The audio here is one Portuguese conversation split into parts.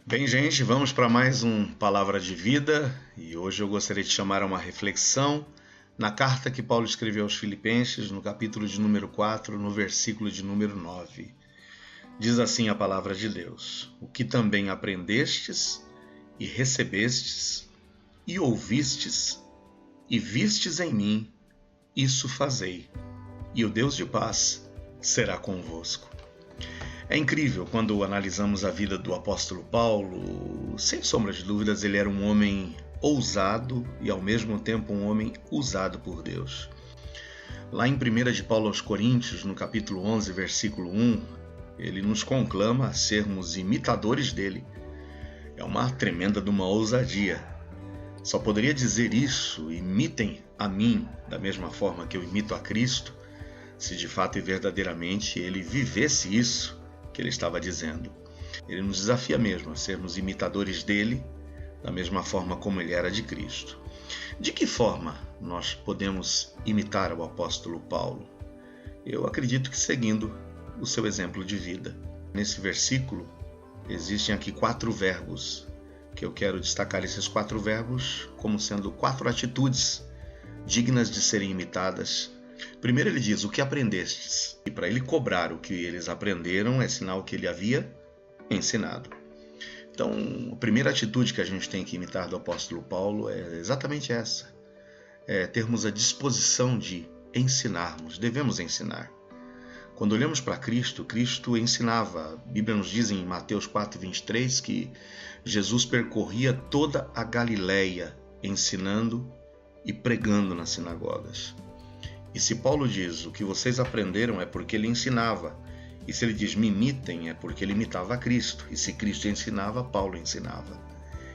Bem, gente, vamos para mais um Palavra de Vida e hoje eu gostaria de chamar a uma reflexão na carta que Paulo escreveu aos Filipenses, no capítulo de número 4, no versículo de número 9. Diz assim a palavra de Deus: O que também aprendestes e recebestes e ouvistes e vistes em mim, isso fazei, e o Deus de paz será convosco. É incrível quando analisamos a vida do apóstolo Paulo. Sem sombra de dúvidas, ele era um homem ousado e ao mesmo tempo um homem usado por Deus. Lá em 1 de Paulo aos Coríntios, no capítulo 11, versículo 1, ele nos conclama a sermos imitadores dele. É uma tremenda de uma ousadia. Só poderia dizer isso: imitem a mim da mesma forma que eu imito a Cristo, se de fato e verdadeiramente ele vivesse isso que ele estava dizendo. Ele nos desafia mesmo a sermos imitadores dele, da mesma forma como ele era de Cristo. De que forma nós podemos imitar o apóstolo Paulo? Eu acredito que seguindo o seu exemplo de vida. Nesse versículo existem aqui 4 verbos, que eu quero destacar esses 4 verbos como sendo 4 atitudes dignas de serem imitadas. Primeiro ele diz: o que aprendestes? E para ele cobrar o que eles aprenderam é sinal que ele havia ensinado. Então, a primeira atitude que a gente tem que imitar do apóstolo Paulo é exatamente essa. É termos a disposição de ensinarmos, devemos ensinar. Quando olhamos para Cristo, Cristo ensinava. A Bíblia nos diz em Mateus 4:23 que Jesus percorria toda a Galileia, ensinando e pregando nas sinagogas. E se Paulo diz: o que vocês aprenderam é porque ele ensinava. E se ele diz: me imitem, é porque ele imitava a Cristo. E se Cristo ensinava, Paulo ensinava.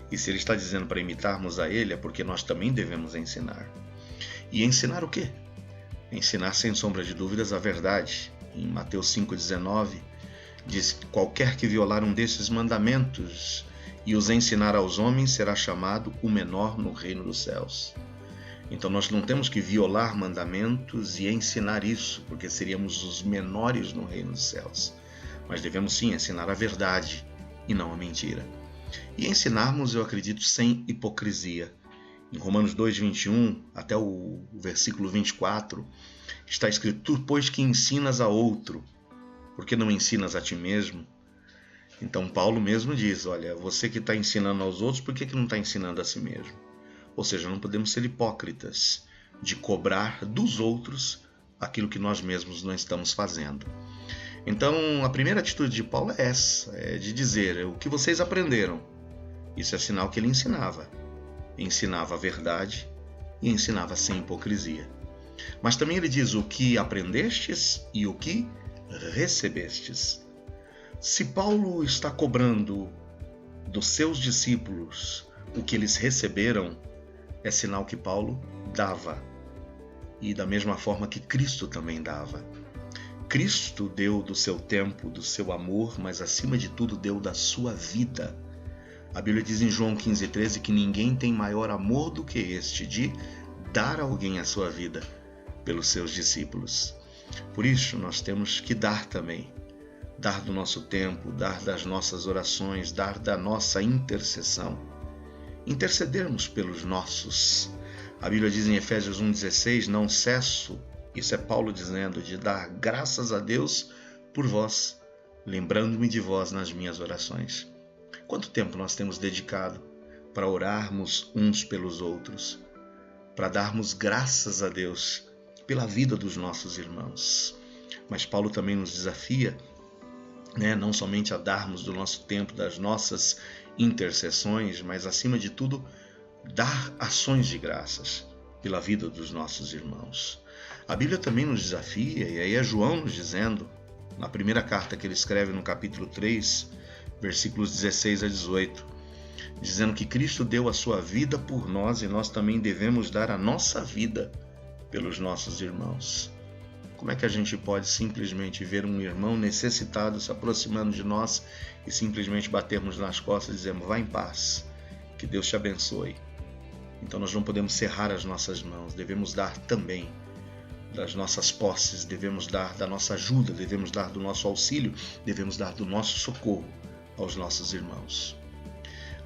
E se ele está dizendo para imitarmos a ele, é porque nós também devemos ensinar. E ensinar o quê? Ensinar, sem sombra de dúvidas, a verdade. Em Mateus 5,19, diz que qualquer que violar um desses mandamentos e os ensinar aos homens será chamado o menor no reino dos céus. Então nós não temos que violar mandamentos e ensinar isso, porque seríamos os menores no reino dos céus. Mas devemos sim ensinar a verdade e não a mentira. E ensinarmos, eu acredito, sem hipocrisia. Em Romanos 2:21 até o versículo 24, está escrito: tu, pois que ensinas a outro, por que não ensinas a ti mesmo? Então Paulo mesmo diz: olha, você que está ensinando aos outros, por que não está ensinando a si mesmo? Ou seja, não podemos ser hipócritas de cobrar dos outros aquilo que nós mesmos não estamos fazendo. Então, a primeira atitude de Paulo é essa, é de dizer: o que vocês aprenderam. Isso é sinal que ele ensinava. Ensinava a verdade e ensinava sem hipocrisia. Mas também ele diz: o que aprendestes e o que recebestes. Se Paulo está cobrando dos seus discípulos o que eles receberam, é sinal que Paulo dava, e da mesma forma que Cristo também dava. Cristo deu do seu tempo, do seu amor, mas acima de tudo deu da sua vida. A Bíblia diz em João 15:13 que ninguém tem maior amor do que este, de dar a alguém a sua vida pelos seus discípulos. Por isso nós temos que dar também, dar do nosso tempo, dar das nossas orações, dar da nossa intercessão. Intercedermos pelos nossos. A Bíblia diz em Efésios 1:16: não cesso, isso é Paulo dizendo, de dar graças a Deus por vós, lembrando-me de vós nas minhas orações. Quanto tempo nós temos dedicado para orarmos uns pelos outros, para darmos graças a Deus pela vida dos nossos irmãos? Mas Paulo também nos desafia, não somente a darmos do nosso tempo, das nossas intercessões, mas acima de tudo, dar ações de graças pela vida dos nossos irmãos. A Bíblia também nos desafia, e aí é João nos dizendo, na primeira carta que ele escreve no capítulo 3, versículos 16 a 18, dizendo que Cristo deu a sua vida por nós e nós também devemos dar a nossa vida pelos nossos irmãos. Como é que a gente pode simplesmente ver um irmão necessitado se aproximando de nós e simplesmente batermos nas costas e dizemos: vá em paz, que Deus te abençoe? Então nós não podemos cerrar as nossas mãos, devemos dar também das nossas posses, devemos dar da nossa ajuda, devemos dar do nosso auxílio, devemos dar do nosso socorro aos nossos irmãos.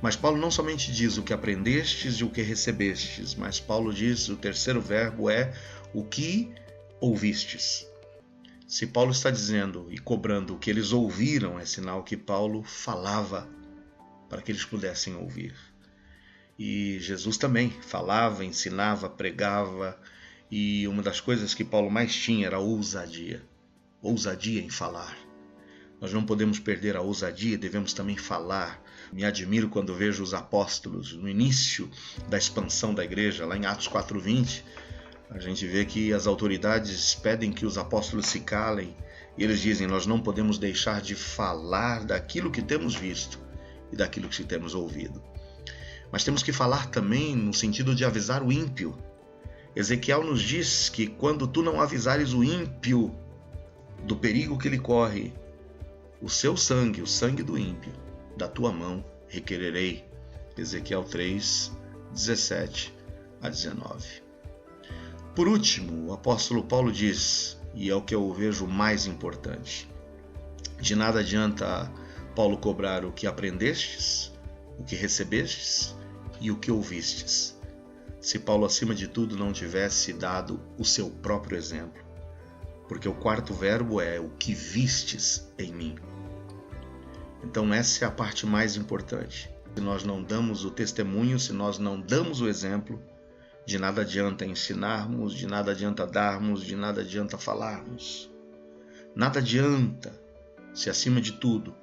Mas Paulo não somente diz o que aprendestes e o que recebestes, mas Paulo diz, o terceiro verbo é o que ouvistes. Se Paulo está dizendo e cobrando o que eles ouviram, é sinal que Paulo falava para que eles pudessem ouvir. E Jesus também falava, ensinava, pregava, e uma das coisas que Paulo mais tinha era a ousadia. Ousadia em falar. Nós não podemos perder a ousadia, devemos também falar. Me admiro quando vejo os apóstolos no início da expansão da igreja, lá em Atos 4:20, a gente vê que as autoridades pedem que os apóstolos se calem, e eles dizem, nós não podemos deixar de falar daquilo que temos visto e daquilo que temos ouvido. Mas temos que falar também no sentido de avisar o ímpio. Ezequiel nos diz que quando tu não avisares o ímpio do perigo que ele corre, o seu sangue, o sangue do ímpio, da tua mão requererei. Ezequiel 3, 17 a 19. Por último, o apóstolo Paulo diz, e é o que eu vejo mais importante, de nada adianta Paulo cobrar o que aprendestes, o que recebestes e o que ouvistes, se Paulo, acima de tudo, não tivesse dado o seu próprio exemplo. Porque o quarto verbo é o que vistes em mim. Então essa é a parte mais importante. Se nós não damos o testemunho, se nós não damos o exemplo, de nada adianta ensinarmos, de nada adianta darmos, de nada adianta falarmos. Nada adianta se, acima de tudo,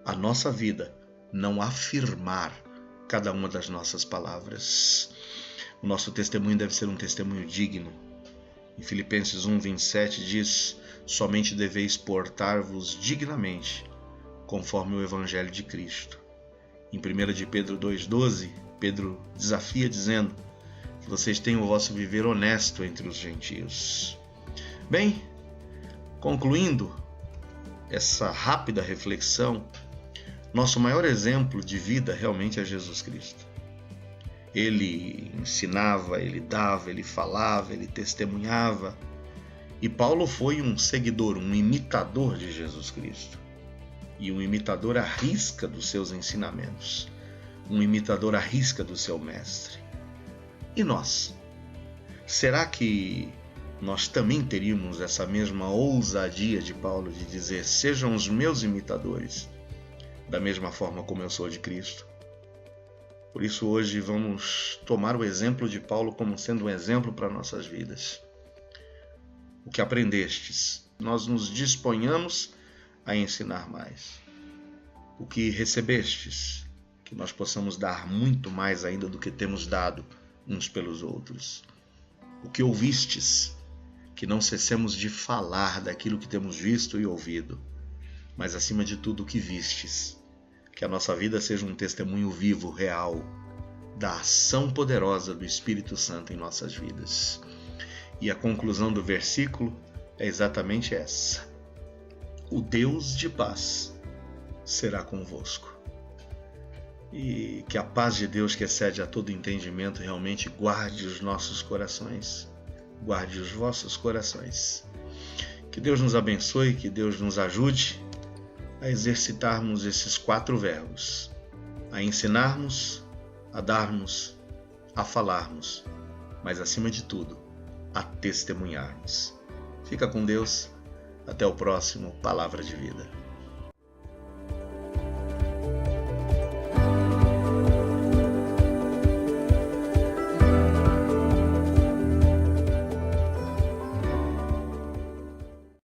a nossa vida não afirmar cada uma das nossas palavras. O nosso testemunho deve ser um testemunho digno. Em Filipenses 1:27 diz, somente deveis portar-vos dignamente, conforme o Evangelho de Cristo. Em 1 de Pedro 2:12, Pedro desafia dizendo que vocês tenham o vosso viver honesto entre os gentios. Bem, concluindo essa rápida reflexão, nosso maior exemplo de vida realmente é Jesus Cristo. Ele ensinava, ele dava, ele falava, ele testemunhava. E Paulo foi um seguidor, um imitador de Jesus Cristo. E um imitador à risca dos seus ensinamentos. Um imitador à risca do seu mestre. E nós? Será que nós também teríamos essa mesma ousadia de Paulo de dizer, sejam os meus imitadores, da mesma forma como eu sou de Cristo? Por isso hoje vamos tomar o exemplo de Paulo como sendo um exemplo para nossas vidas. O que aprendestes, nós nos disponhamos a ensinar mais. O que recebestes, que nós possamos dar muito mais ainda do que temos dado uns pelos outros. O que ouvistes, que não cessemos de falar daquilo que temos visto e ouvido, mas acima de tudo o que vistes. Que a nossa vida seja um testemunho vivo, real, da ação poderosa do Espírito Santo em nossas vidas. E a conclusão do versículo é exatamente essa. O Deus de paz será convosco. E que a paz de Deus, que excede a todo entendimento, realmente guarde os nossos corações, guarde os vossos corações. Que Deus nos abençoe, que Deus nos ajude a exercitarmos esses 4 verbos, a ensinarmos, a darmos, a falarmos, mas acima de tudo, a testemunharmos. Fica com Deus, até o próximo Palavra de Vida.